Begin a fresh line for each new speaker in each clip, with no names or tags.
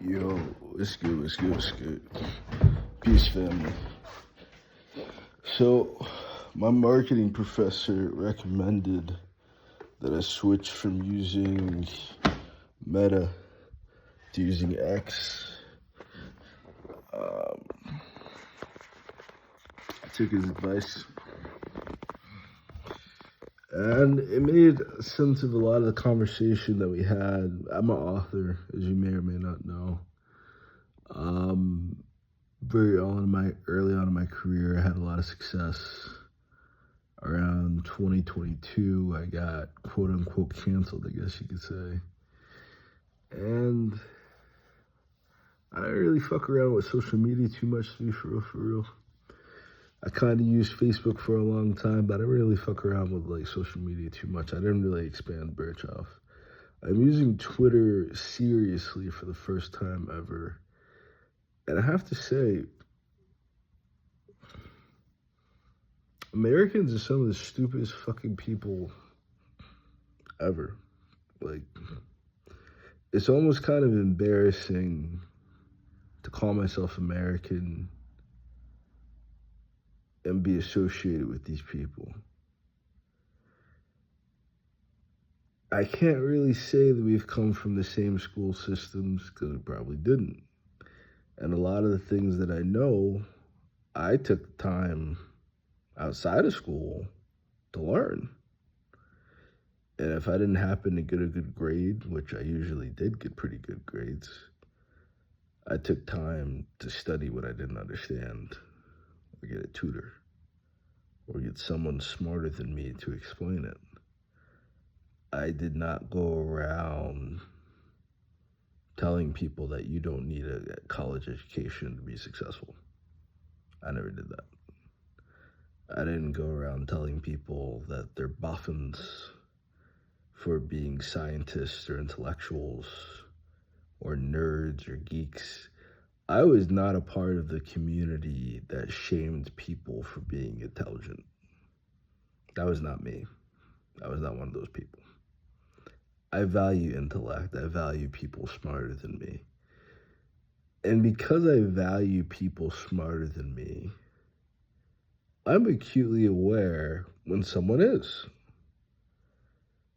Yo, what's good, what's good, what's good? Peace, family. So, my marketing professor recommended that I switch from using Meta to using X. I took his advice, and it made sense of a lot of the conversation that we had. I'm an author, as you may or may not know. Very early on in my career, I had a lot of success. Around 2022, I got quote unquote canceled, I guess you could say. And I didn't really fuck around with social media too much, to be for real. I kind of used Facebook for a long time, but I didn't really fuck around with like social media too much. I didn't really expand branch off. I'm using Twitter seriously for the first time ever. And I have to say, Americans are some of the stupidest fucking people ever. Like, it's almost kind of embarrassing to call myself American and be associated with these people. I can't really say that we've come from the same school systems because we probably didn't. And a lot of the things that I know, I took the time outside of school to learn. And if I didn't happen to get a good grade, which I usually did get pretty good grades, I took time to study what I didn't understand, or get a tutor, or get someone smarter than me to explain it. I did not go around telling people that you don't need a college education to be successful. I never did that. I didn't go around telling people that they're boffins for being scientists or intellectuals or nerds or geeks. I was not a part of the community that shamed people for being intelligent. That was not me. I was not one of those people. I value intellect. I value people smarter than me. And because I value people smarter than me, I'm acutely aware when someone is,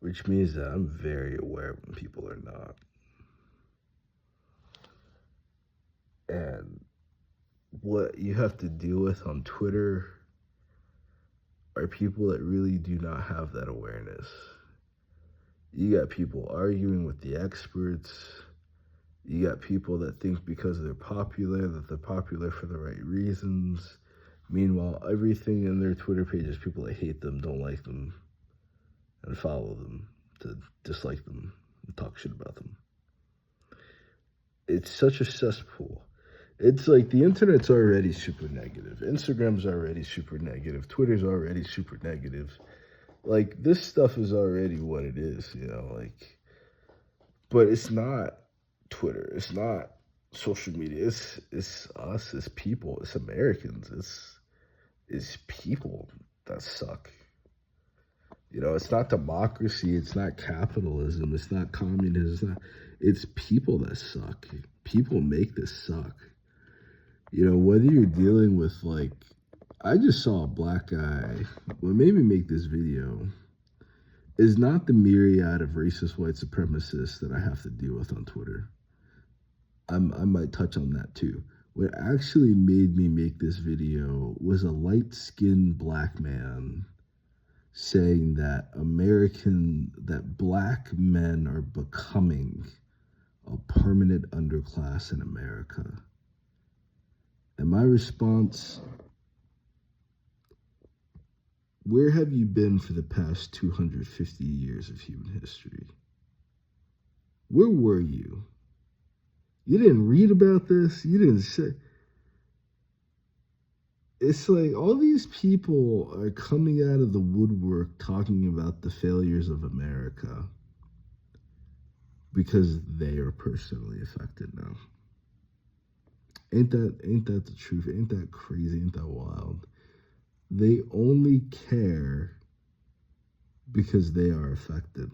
which means that I'm very aware when people are not. And what you have to deal with on Twitter are people that really do not have that awareness. You got people arguing with the experts. You got people that think because they're popular, that they're popular for the right reasons. Meanwhile, everything in their Twitter page is people that hate them, don't like them, and follow them, to dislike them, and talk shit about them. It's such a cesspool. It's like the internet's already super negative. Instagram's already super negative. Twitter's already super negative. Like, this stuff is already what it is, like, but it's not Twitter. It's not social media. It's us, it's people, it's Americans. It's people that suck. It's not democracy, it's not capitalism, it's not communism, it's people that suck. People make this suck. Whether you're dealing with, like, I just saw a black guy, what made me make this video is not the myriad of racist white supremacists that I have to deal with on Twitter. I might touch on that too. What actually made me make this video was a light-skinned black man saying that black men are becoming a permanent underclass in America. And my response, where have you been for the past 250 years of human history? Where were you? You didn't read about this? You didn't say... It's like all these people are coming out of the woodwork talking about the failures of America because they are personally affected now. Ain't that the truth? Ain't that crazy? Ain't that wild? They only care because they are affected.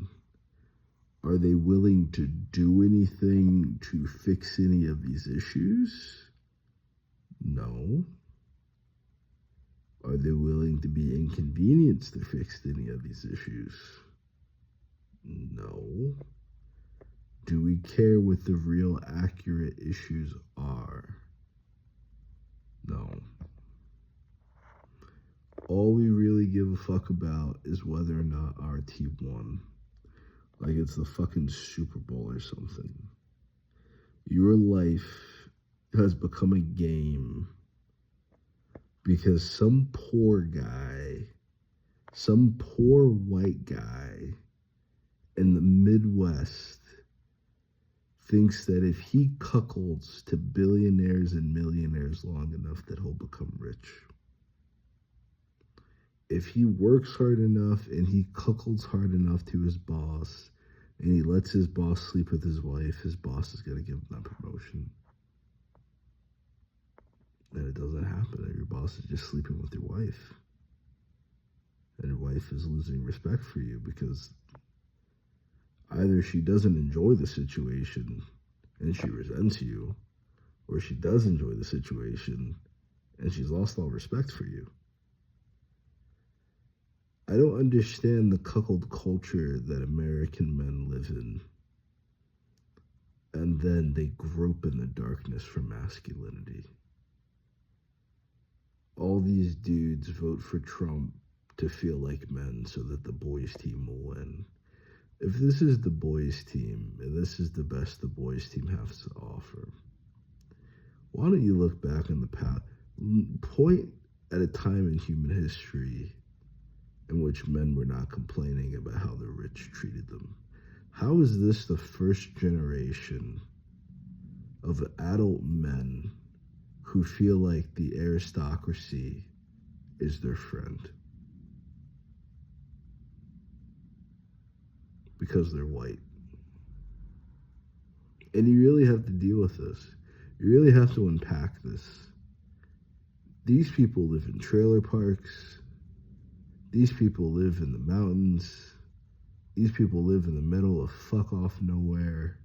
Are they willing to do anything to fix any of these issues? No. Are they willing to be inconvenienced to fix any of these issues? No. Do we care what the real accurate issues are? No. All we really give a fuck about is whether or not our team won. Like it's the fucking Super Bowl or something. Your life has become a game because some poor guy, some poor white guy in the Midwest thinks that if he cuckolds to billionaires and millionaires long enough that he'll become rich. If he works hard enough and he cuckolds hard enough to his boss and he lets his boss sleep with his boss is going to give him that promotion. And it doesn't happen. And your boss is just sleeping with your wife. And your wife is losing respect for you because either she doesn't enjoy the situation and she resents you, or she does enjoy the situation and she's lost all respect for you. I don't understand the cuckold culture that American men live in. And then they grope in the darkness for masculinity. All these dudes vote for Trump to feel like men so that the boys team will win. If this is the boys team, and this is the best the boys team has to offer, why don't you look back in the past, point at a time in human history in which men were not complaining about how the rich treated them? How is this the first generation of adult men who feel like the aristocracy is their friend? Because they're white. And you really have to deal with this. You really have to unpack this. These people live in trailer parks. These people live in the mountains. These people live in the middle of fuck off nowhere.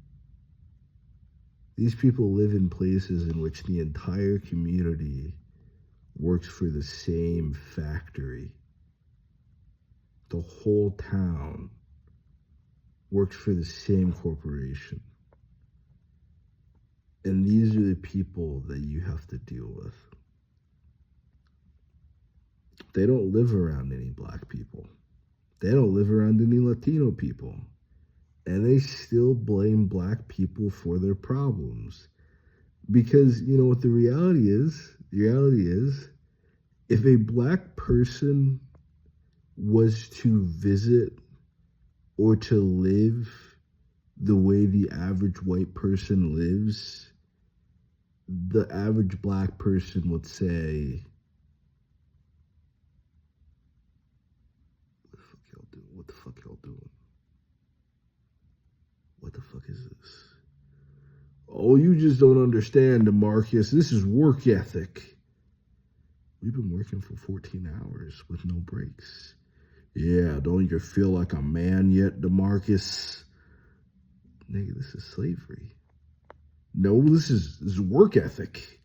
These people live in places in which the entire community works for the same factory. The whole town works for the same corporation. And these are the people that you have to deal with. They don't live around any black people. They don't live around any Latino people. And they still blame black people for their problems. Because, you know what the reality is? The reality is, if a black person was to visit or to live the way the average white person lives, the average black person would say, what the fuck y'all doing? What the fuck is this? Oh, you just don't understand, DeMarcus. This is work ethic. We've been working for 14 hours with no breaks. Yeah, don't you feel like a man yet, DeMarcus? Nigga, this is slavery. No, this is work ethic.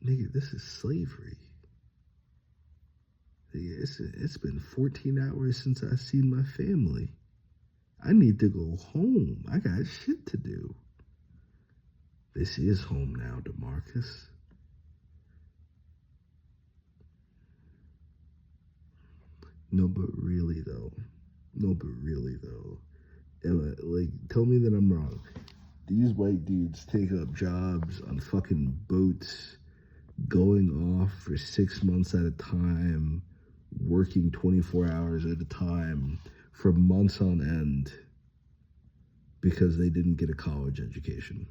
Nigga, this is slavery. Nigga, it's been 14 hours since I've seen my family. I need to go home. I got shit to do. This is home now, DeMarcus. No, but really though. And like, tell me that I'm wrong. These white dudes take up jobs on fucking boats, going off for 6 months at a time, working 24 hours at a time for months on end because they didn't get a college education.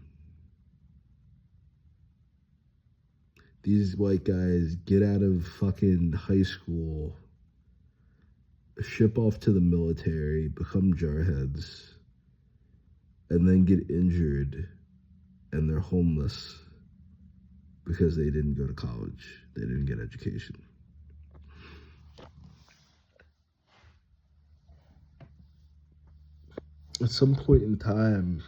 These white guys get out of fucking high school, ship off to the military, become jarheads, and then get injured, and they're homeless because they didn't go to college. They didn't get education. at some point in time,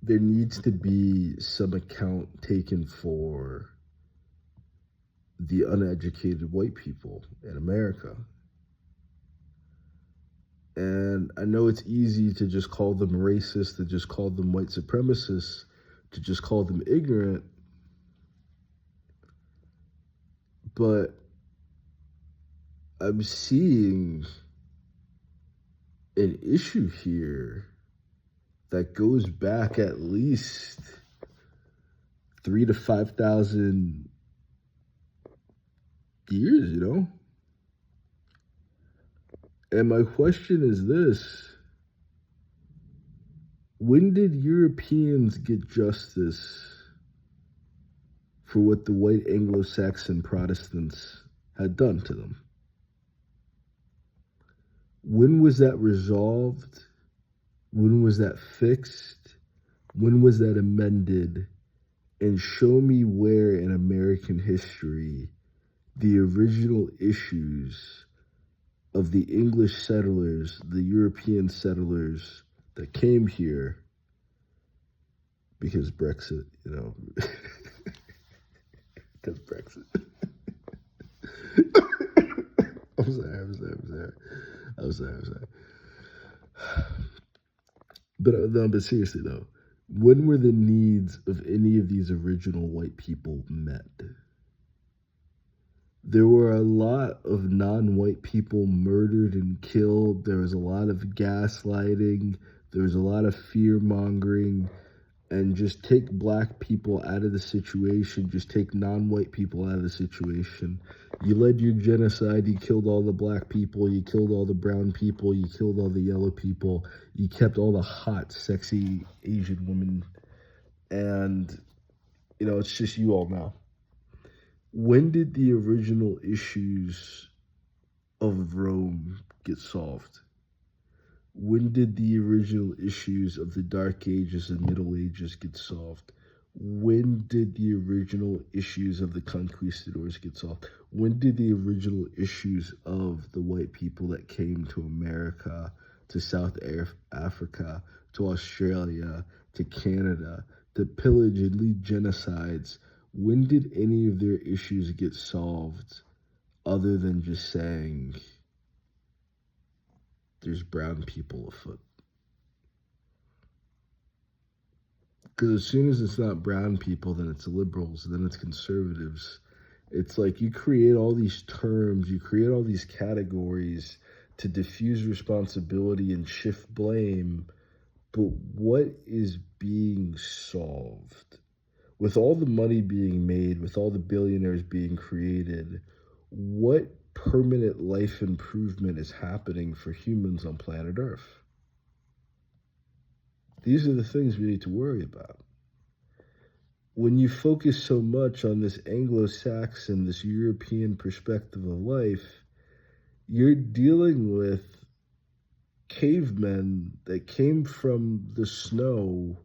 there needs to be some account taken for the uneducated white people in America. And I know it's easy to just call them racist, to just call them white supremacists, to just call them ignorant, but I'm seeing an issue here that goes back at least 3 to 5,000 years, you know? And my question is this: when did Europeans get justice for what the white Anglo Saxon Protestants had done to them? When was that resolved? When was that fixed? When was that amended? And show me where in American history the original issues of the English settlers, the European settlers that came here because Brexit, you know, because Brexit. I'm sorry. But no, but seriously though, when were the needs of any of these original white people met? There were a lot of non-white people murdered and killed. There was a lot of gaslighting. There was a lot of fear mongering. And just take black people out of the situation, just take non-white people out of the situation. You led your genocide, you killed all the black people, you killed all the brown people, you killed all the yellow people, you kept all the hot, sexy Asian women, and, you know, it's just you all now. When did the original issues of Rome get solved? When did the original issues of the Dark Ages and Middle Ages get solved? When did the original issues of the conquistadors get solved? When did the original issues of the white people that came to America, to South Africa, to Australia, to Canada, to pillage and lead genocides, when did any of their issues get solved other than just saying there's brown people afoot? Because as soon as it's not brown people, then it's liberals, then it's conservatives. It's like you create all these terms, you create all these categories to diffuse responsibility and shift blame. But what is being solved? With all the money being made, with all the billionaires being created, what permanent life improvement is happening for humans on planet Earth? These are the things we need to worry about. When you focus so much on this Anglo-Saxon, this European perspective of life, you're dealing with cavemen that came from the snow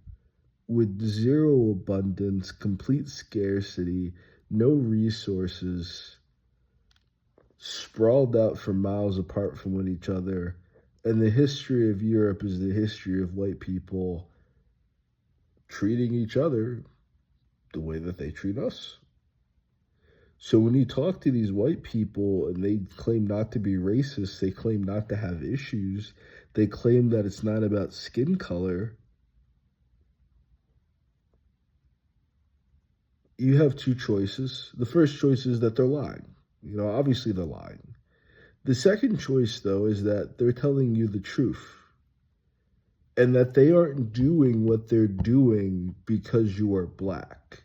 with zero abundance, complete scarcity, no resources, sprawled out for miles apart from each other. And the history of Europe is the history of white people treating each other the way that they treat us. So when you talk to these white people and they claim not to be racist, they claim not to have issues, they claim that it's not about skin color, you have two choices. The first choice is that they're lying. You know, obviously they're lying. The second choice, though, is that they're telling you the truth and that they aren't doing what they're doing because you are black.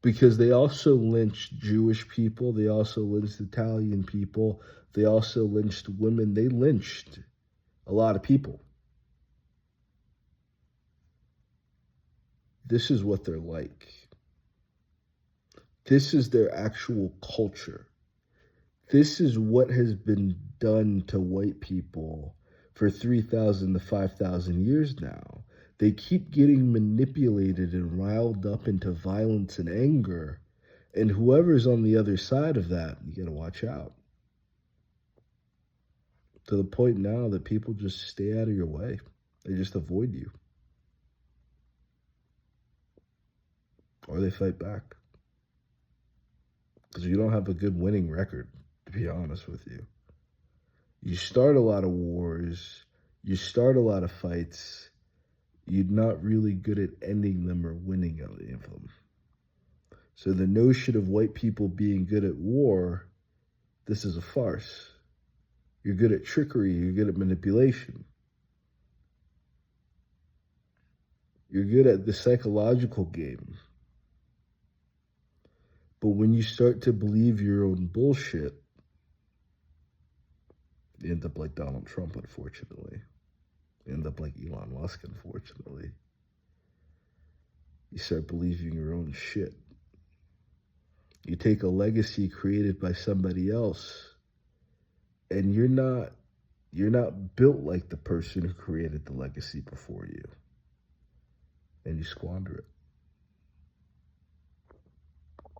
Because they also lynched Jewish people, they also lynched Italian people, they also lynched women, they lynched a lot of people. This is what they're like. This is their actual culture. This is what has been done to white people for 3,000 to 5,000 years now. They keep getting manipulated and riled up into violence and anger. And whoever's on the other side of that, you gotta watch out. to the point now that people just stay out of your way. They just avoid you or they fight back because you don't have a good winning record, to be honest with you. You start a lot of wars, you start a lot of fights, you're not really good at ending them or winning any of them. So the notion of white people being good at war, this is a farce. You're good at trickery, you're good at manipulation. You're good at the psychological game. But when you start to believe your own bullshit, you end up like Donald Trump, unfortunately. You end up like Elon Musk, unfortunately. You start believing your own shit. You take a legacy created by somebody else, and you're not built like the person who created the legacy before you, and you squander it.